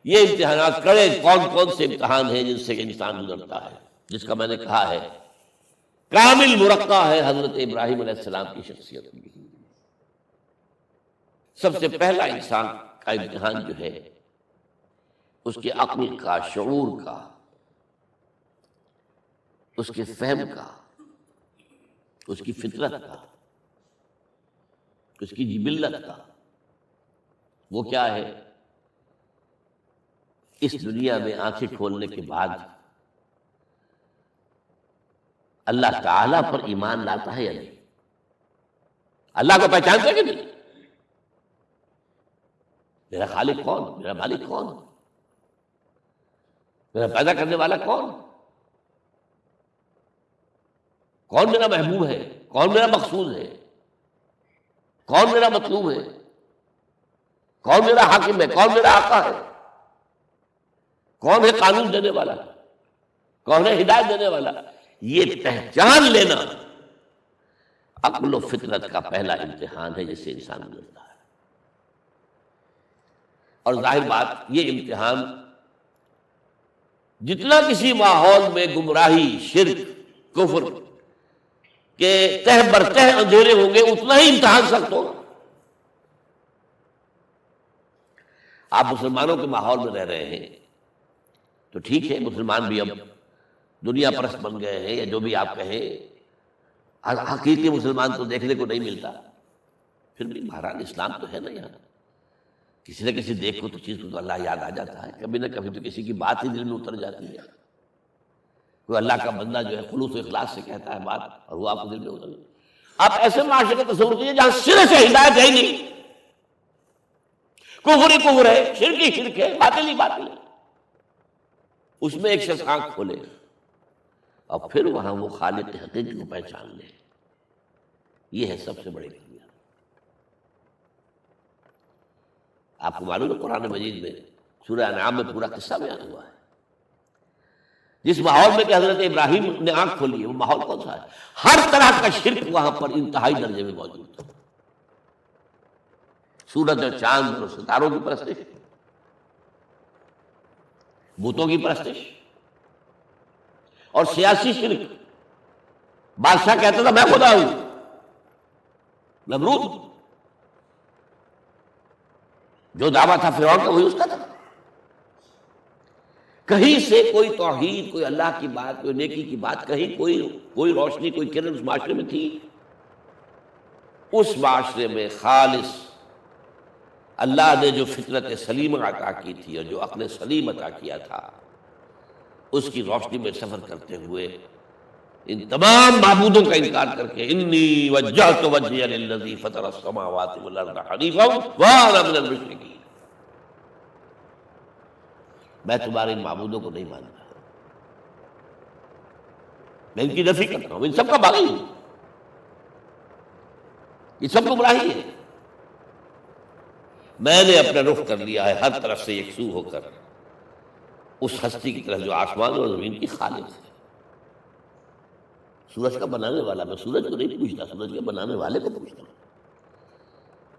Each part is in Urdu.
یہ امتحانات کڑے کون کون سے امتحان ہیں جن سے انسان گزرتا ہے، جس کا میں نے کہا ہے کامل مرقع ہے حضرت ابراہیم علیہ السلام کی شخصیت میں۔ سب سے پہلا انسان کا امتحان جو ہے اس کے عقل کا، شعور کا، اس کے فہم کا، اس کی فطرت کا، اس کی جبلت کا، وہ کیا ہے؟ اس دنیا میں آنکھیں کھولنے کے بعد اللہ تعالیٰ پر ایمان لاتا ہے یا نہیں؟ اللہ کو پہچانتا ہے کہ نہیں؟ میرا خالق کون؟ میرا مالک کون؟ میرا پیدا کرنے والا کون؟ کون میرا محبوب ہے؟ کون میرا مقصود ہے؟ کون میرا مطلوب ہے؟ کون میرا حاکم ہے؟ کون میرا آقا ہے؟ کون ہے قانون دینے والا؟ کون ہے ہدایت دینے والا؟ یہ پہچان لینا عقل و فطرت کا پہلا امتحان ہے جس سے انسان گزرتا ہے۔ اور ظاہر بات یہ امتحان جتنا کسی ماحول میں گمراہی، شرک، کفر کے تہ برتہ اندھیرے ہوں گے اتنا ہی امتحان سخت ہوگا۔ آپ مسلمانوں کے ماحول میں رہ رہے ہیں تو ٹھیک ہے، مسلمان بھی اب دنیا پرست بن گئے ہیں یا جو بھی آپ کہیں، حقیقی مسلمان تو دیکھنے کو نہیں ملتا، پھر بھی بہرحال اسلام تو ہے نا یہاں۔ کسی نہ کسی دیکھ کو تو چیز کو تو اللہ یاد آ جاتا ہے، کبھی نہ کبھی تو کسی کی بات ہی دل میں اتر جاتی ہے، کوئی اللہ کا بندہ جو ہے خلوص و اخلاص سے کہتا ہے بات اور وہ آپ کو دل میں اتر جاتی ہے۔ آپ ایسے معاشرے کا تصور کیجیے جہاں سرے سے ہدایت ہے ہی نہیں، کفر ہی کفر ہے، شرک ہی شرک ہے، باطل ہی باطل ہے، اس میں ایک شخص آنکھ کھولے اور پھر وہاں وہ خالق حقیقی کو پہچان لے، یہ ہے سب سے بڑی کامیابی۔ آپ کو معلوم ہے قرآن مجید میں سورہ انعام میں پورا قصہ بیان ہوا ہے، جس ماحول میں کہ حضرت ابراہیم نے آنکھ کھولی ہے وہ ماحول کون سا ہے؟ ہر طرح کا شرک وہاں پر انتہائی درجے میں موجود تھا۔ سورج اور چاند اور ستاروں کی پرستش، بتوں کی پرستش، اور سیاسی شرک۔ بادشاہ کہتا تھا میں خدا ہوں، نمرود جو دعویٰ تھا فرعون کا وہی اس کا تھا۔ کہیں سے کوئی توحید، کوئی اللہ کی بات، کوئی نیکی کی بات، کہیں کوئی روشنی، کوئی کرن اس معاشرے میں تھی؟ اس معاشرے میں خالص اللہ نے جو فطرت سلیمہ عطا کی تھی اور جو عقل سلیم عطا کیا تھا، اس کی روشنی میں سفر کرتے ہوئے ان تمام معبودوں کا انکار کر کے انی وجہت وجہی للذی فطر السماوات والارض حنیفا وانا من المشرکین، میں تمہارے ان معبودوں کو نہیں مانتا، میں ان کی نفی کرتا ہوں، ان سب کا باغی ہوں، یہ سب گمراہی ہے، میں نے اپنا رخ کر لیا ہے ہر طرف سے یکسو ہو کر اس ہستی کی طرف جو آسمان اور زمین کی خالق ہے، سورج کا بنانے والا۔ میں سورج کو نہیں پوچھتا، سورج کے بنانے والے کو پوچھتا ہوں۔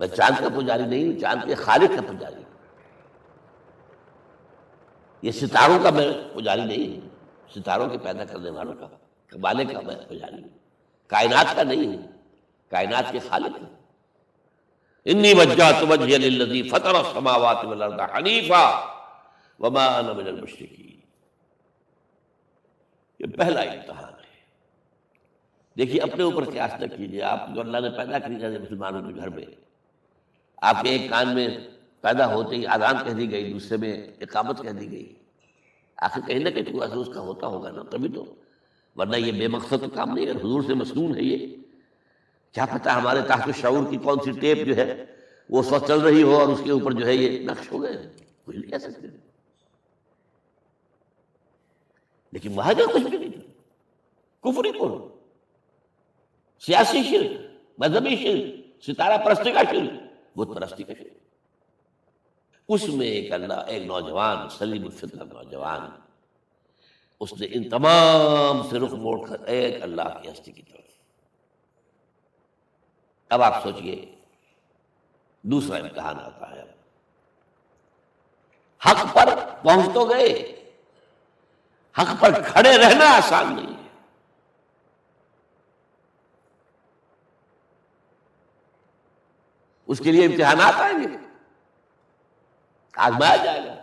میں چاند کا پجاری نہیں ہوں، چاند کے خالق کا پجاری ہوں۔ یہ ستاروں کا میں پجاری نہیں ہوں، ستاروں کے پیدا کرنے والوں کا، مالک کا میں پجاری ہوں، کائنات کا نہیں ہوں، کائنات کے خالق ہوں۔ انی وجہت وجہی للذی فطر السماوات والارض حنیفا وما انا من المشرکین۔ یہ پہلا امتحان ہے۔ دیکھیے اپنے اوپر قیاس نہ کیجیے، آپ جو اللہ نے پیدا کیا ہے مسلمانوں کے گھر میں، آپ کے ایک کان میں پیدا ہوتے ہی اذان کہہ دی گئی، دوسرے میں اقامت کہہ دی گئی، آخر کہیں نہ کہیں تو اس کا ہوتا ہوگا نا، تبھی تو، ورنہ یہ بے مقصد کام نہیں ہے، حضور سے مسنون ہے یہ۔ کیا پتہ ہمارے تحت شعور کی کون سی ٹیپ جو ہے وہ اس وقت چل رہی ہو اور اس کے اوپر جو ہے یہ نقش ہو گئے، کچھ نہیں کہہ سکتے۔ لیکن وہاں جو کچھ بھی نہیں تھا، کفر ہی کفر، سیاسی شرک، مذہبی شرک، ستارہ پرستی کا شرک، بت پرستی کا شرک۔ اس میں ایک نوجوان، سلیم الفطرت نوجوان، اس نے ان تمام سے رخ موڑ کر ایک اللہ کی ہستی کی طرف۔ اب آپ سوچئے دوسرا امتحان آتا ہے، حق پر پہنچ تو گئے، حق پر کھڑے رہنا آسان نہیں ہے۔ اس کے لیے امتحانات آئیں گے، آزمایا جائے گا۔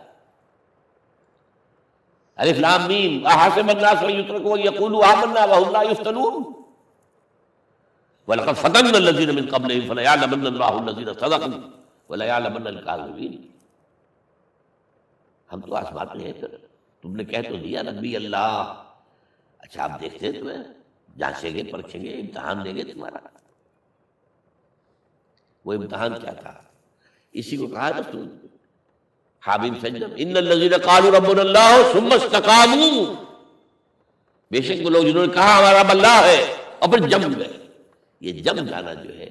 الف لام میم احسب الناس ان یترکوا ان یقولوا آمنا وهم لا یفتنون ولقد فتنا الذین من قبلهم فلیعلمن اللہ الذین صدقوا ولیعلمن الکاذبین۔ ہم تو آزماتے ہیں، پھر تم نے کہہ تو دیا نبی اللہ، اچھا آپ دیکھتے ہیں تمہیں جانچیں گے، پرکھیں گے، امتحان دیں گے تمہارا۔ وہ امتحان کیا تھا؟ اسی کو کہا رسول حامیم سجدم ان الذین قالوا ربنا اللہ ثم استقاموا، بے شک وہ لوگ جنہوں نے کہا ہمارا رب اللہ ہے اور پھر جم گئے۔ یہ جم جانا جو ہے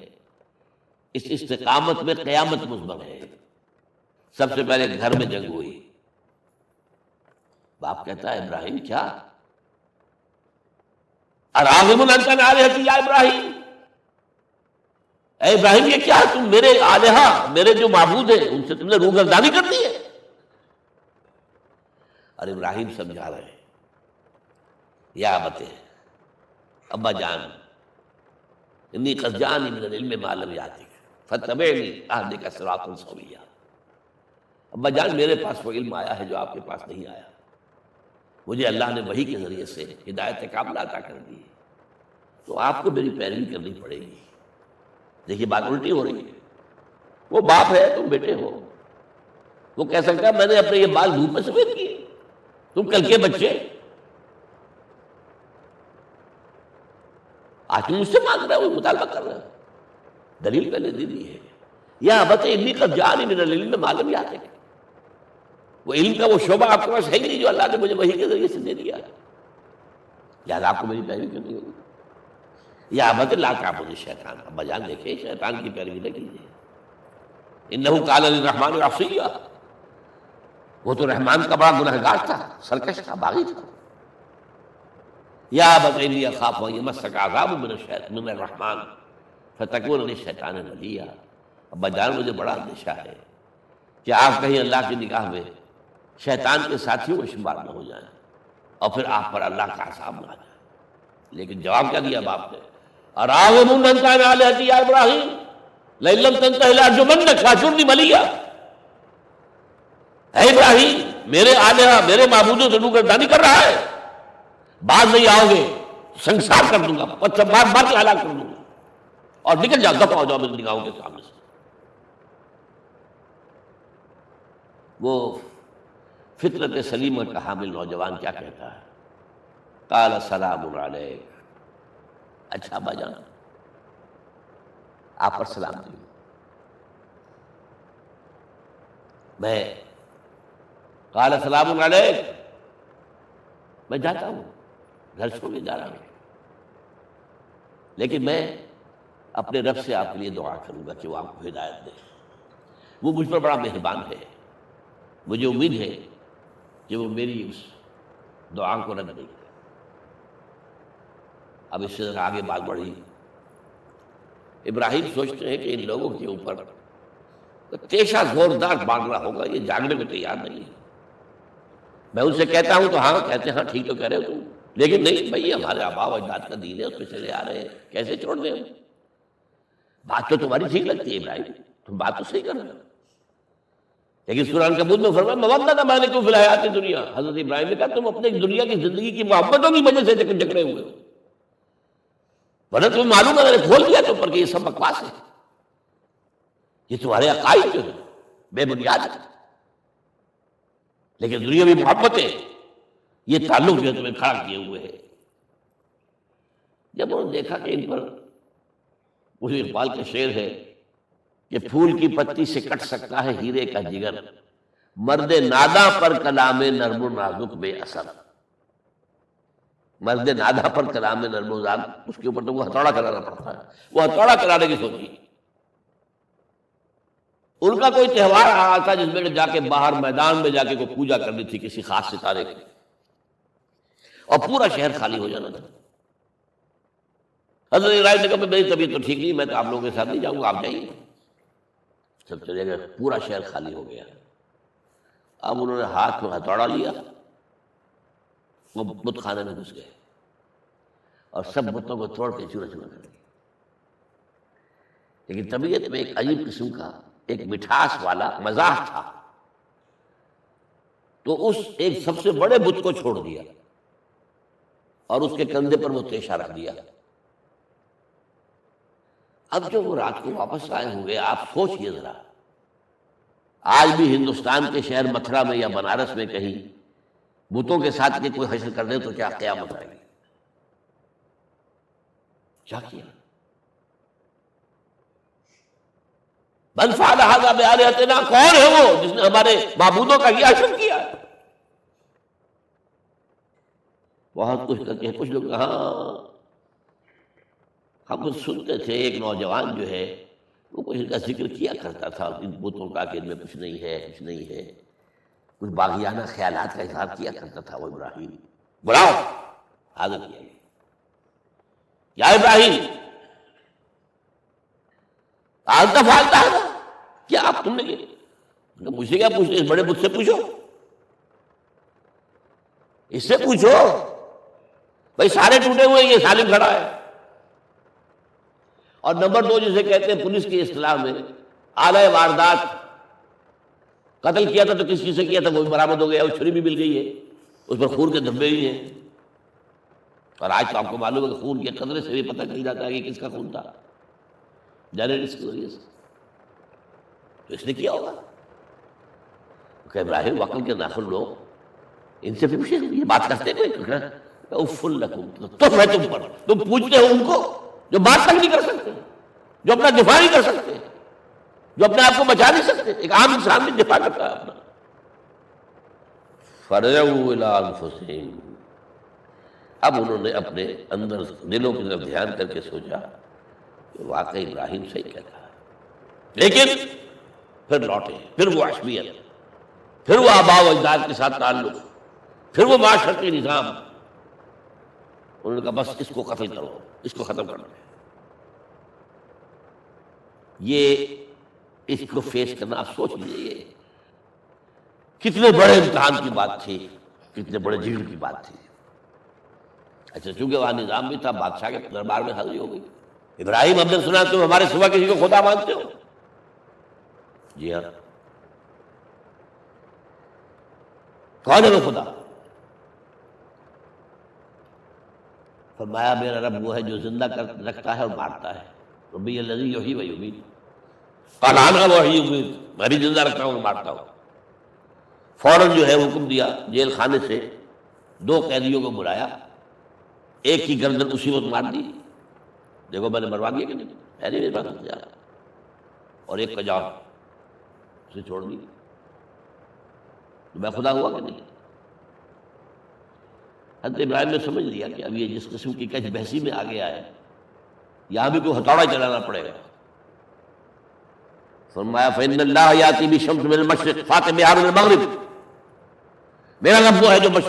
اس استقامت میں قیامت مضمر ہے۔ سب سے پہلے گھر میں جنگ ہوئی، باپ کہتا ہے ابراہیم کیا اراغب انت عن آلہتی یا ابراہیم، اے ابراہیم یہ کیا تم میرے آلہہ، میرے جو معبود ہیں ان سے تم نے روگردانی کر دی ہے۔ اور ابراہیم سمجھا رہے ہیں یا ابت، ابا جان انی قد جانی من العلم ما لم یاتک فاتبعنی اہدک صراطا سویا۔ ابا جان میرے پاس وہ علم آیا ہے جو آپ کے پاس نہیں آیا، مجھے اللہ نے وحی کے ذریعے سے ہدایت کاملہ عطا کر دی ہے، تو آپ کو میری پیروی کرنی پڑے گی۔ دیکھیے بات الٹی ہو رہی ہے، وہ باپ ہے تم بیٹے ہو، وہ کہہ سکتا ہے میں نے اپنے یہ بال دھوپ میں سفید کیے، تم کل کے بچے آج تم مجھ سے مانگ رہے ہو، مطالبہ کر رہے ہو، دلیل پہلے دے دی ہے۔ یا ابت انی قد جانی من العلم ما لم یاتک، وہ علم کا وہ شعبہ آپ کے پاس ہے ہی نہیں جو اللہ نے مجھے وحی کے ذریعے سے دے دیا، لہٰذا آپ کو میری پیروی کرنی ہوگی۔ یا ابت لا تعبد الشیطان، ابا جان دیکھیں شیطان کی پیروی نہ کیجیے، انہ کان للرحمن عصیا، وہ تو رحمان کا بڑا گنہگار تھا، سرکش تھا، باغی تھا۔ یا ابت انی اخاف ان یمسک عذاب من الرحمن فتکون للشیطان ولیا، ابا جان مجھے بڑا اندیشہ ہے کہ آپ کہیں اللہ کی نگاہ میں شیطان کے ساتھیوں میں شمار نہ ہو جائیں اور پھر آپ پر اللہ کا عذاب نہ آ جائے۔ لیکن جواب کیا دیا باپ نے؟ اراغب انت عن آلہتی یا ابراہیم لئن لم تنتہ لارجمنک واہجرنی ملیا، اے ابراہیم میرے آلہہ میرے معبودوں سے روگردانی کر رہا ہے، بعد نہیں آؤ گے سنسار کر دوں گا، پتھر مار مار کے ہلاک کر دوں گا، اور نکل جاؤ، دفع ہو جاؤ میری نگاہوں کے سامنے سے۔ وہ فطرت سلیمہ کا حامل نوجوان کیا کہتا ہے؟ قال سلام علیک، اچھا ابا جان آپ پر سلام دی، میں قال سلام علیک، میں جاتا ہوں، گھر چھوڑ کے جا رہا ہوں، لیکن میں اپنے رب سے آپ کے لیے دعا کروں گا کہ وہ آپ کو ہدایت دے، وہ مجھ پر بڑا مہربان ہے، مجھے امید ہے کہ وہ میری اس دعا کو رد نہیں کرے۔ اب اس سے آگے بات بڑھی، ابراہیم سوچتے ہیں کہ ان لوگوں کے اوپر تیشہ زوردار باندھنا ہوگا، یہ جاگنے میں تیار نہیں ہے۔ میں ان سے کہتا ہوں تو ہاں کہتے ہیں ہاں ٹھیک تو کہہ رہے ہو تم، لیکن نہیں بھائی ہمارے آبا و اجداد کا دین ہے اس پہ چلے آ رہے ہیں، کیسے چھوڑ دیں؟ بات تو تمہاری ٹھیک لگتی ہے ابراہیم، تم بات تو صحیح کر رہے ہو، لیکن قرآن کبوت میں فرمایا مودۃ بینکم فی الحیات الدنیا، حضرت ابراہیم نے کہا تم اپنے دنیا کی زندگی کی محبتوں کی وجہ سے جکڑے ہوئے ہو، ورنہ تمہیں معلوم ہے میں نے کھول دیا تم پر کہ یہ سب بکواس ہے، یہ تمہارے عقائد جو ہے بے بنیاد ہے، لیکن دنیاوی محبتیں یہ تعلق جو ہے تمہیں کھڑا کیے ہوئے ہے۔ جب انہوں نے دیکھا کہ ان پر وہ اقبال کا شعر ہے کہ پھول کی پتی سے کٹ سکتا ہے ہیرے کا جگر، مرد ناداں پر کلام نرم و نازک بے اثر، مرد ناداں پر کلام نرم و نازک، اس کے اوپر تو وہ ہتھوڑا کرانا پڑتا ہے، وہ ہتھوڑا کرانے کی سوچی۔ ان کا کوئی تہوار آ رہا تھا جس میں جا کے باہر میدان میں جا کے کوئی پوجا کرنی تھی کسی خاص ستارے کی، اور پورا شہر خالی ہو جانا تھا۔ حضرت ابراہیم نے کہا میری طبیعت تو ٹھیک نہیں، میں تو آپ لوگوں کے ساتھ نہیں جاؤں گا، آپ جائیے۔ سب چلے گئے، پورا شہر خالی ہو گیا، اب انہوں نے ہاتھ میں ہتھوڑا لیا، وہ بت خانے میں گھس گئے اور سب بتوں کو توڑ کے چورا چورا کر دیا۔ لیکن طبیعت میں ایک عجیب قسم کا ایک مٹھاس والا مزاح تھا، تو اس ایک سب سے بڑے بت کو چھوڑ دیا اور اس کے کندھے پر وہ تیشہ رکھ دیا۔ اب جو وہ رات کو واپس آئے ہوں گے، آپ سوچئے ذرا، آج بھی ہندوستان کے شہر متھرا میں یا بنارس میں کہیں بتوں کے ساتھ کے کوئی حشر کر دے تو کیا قیامت آئے گی؟ کیا کیا؟ من فعل ھذا بآلہتنا، کون ہے وہ جس نے ہمارے معبودوں کا یہ حشر کیا ہے؟ بہت کچھ کر کے کچھ لوگ، ہاں ہم سنتے تھے ایک نوجوان جو ہے وہ کچھ ان کا ذکر کیا کرتا تھا، ان بتوں کا کہ ان میں کچھ نہیں ہے، کچھ نہیں ہے، کچھ باغیانہ خیالات کا اظہار کیا کرتا تھا وہ ابراہیم۔ بلاؤ، حاضر کیا گیا، یا ابراہیم انت فعلت ھذا، کیا آپ تم نے کیا؟ مجھ سے کیا پوچھتے، اس بڑے بت سے پوچھو، اس سے پوچھو، بھائی سارے ٹوٹے ہوئے، یہ سالم کھڑا ہے۔ اور نمبر 2 جسے کہتے ہیں پولیس کی اصطلاح میں آلہ واردات، قتل کیا تھا تو کس چیز سے کیا تھا وہ بھی برآمد ہو گیا، وہ چھری بھی مل گئی ہے، اس پر خون کے دھبے بھی ہیں، اور آج تو آپ کو معلوم ہے کہ خون کے قطرے سے بھی پتہ چل جاتا ہے کہ کس کا خون تھا، جرنلسٹ کے ذریعے سے، تو اس نے کیا ہوگا کہ ابراہیم وقل کے ناخن لو، ان سے پوچھے، یہ بات کرتے کوئی اف لکم، تو ہے تم پر، تم پوچھتے ہو ان کو جو بات تک نہیں کر سکتے، جو اپنا دفاع نہیں کر سکتے، جو اپنے آپ کو بچا نہیں سکتے۔ ایک عام انسان بھی دفاع کرتا ہے اپنا۔ فَرَجَعُوا إِلَىٰ أَنفُسِهِمْ، اب انہوں نے اپنے اندر دلوں کی طرف دھیان کر کے سوچا کہ واقعی ابراہیم صحیح کہتا ہے، لیکن پھر لوٹے، پھر وہ عصبیت، پھر وہ آباء و اجداد کے ساتھ تعلق، پھر وہ معاشرتی نظام۔ انہوں نے کہا بس اس کو قتل کرو، اس کو ختم کر دو۔ یہ اس کو فیس کرنا، آپ سوچ لیجیے یہ کتنے بڑے امتحان کی بات تھی، کتنے بڑے جھگڑ کی بات تھی۔ اچھا چونکہ وہاں نظام بھی تھا، بادشاہ کے دربار میں حاضری ہو گئی۔ ابراہیم ہم نے سنا تم ہمارے سوا کسی کو خدا مانتے ہو؟ جی ہاں، کون ہے وہ خدا؟ فرمایا میرا رب وہ ہے جو زندہ رکھتا ہے اور مارتا ہے، ربی الذی یحیی و یمیت، قال انا احیی و امیت، میں بھی زندہ رکھتا ہوں اور مارتا ہوں۔ فوراً جو ہے حکم دیا، جیل خانے سے 2 قیدیوں کو بلایا، ایک کی گردن اسی وقت مار دی، دیکھو میں نے مروا دیا کہ نہیں، ہے نہیں میرے پاس ہتھیار، اور ایک کا جان اسے چھوڑ دی، میں خدا ہوا کہ نہیں؟ حضرت ابراہیم نے سمجھ لیا کہ اب یہ جس قسم کی کچھ بحثی میں آ گیا ہے، یہاں بھی کوئی ہتھوڑا چلانا پڑے گا۔ فرمایا فإن اللہ یأتی بالشمس من المشرق فأت بہا من المغرب، میرا رب وہ ہے جو مشرق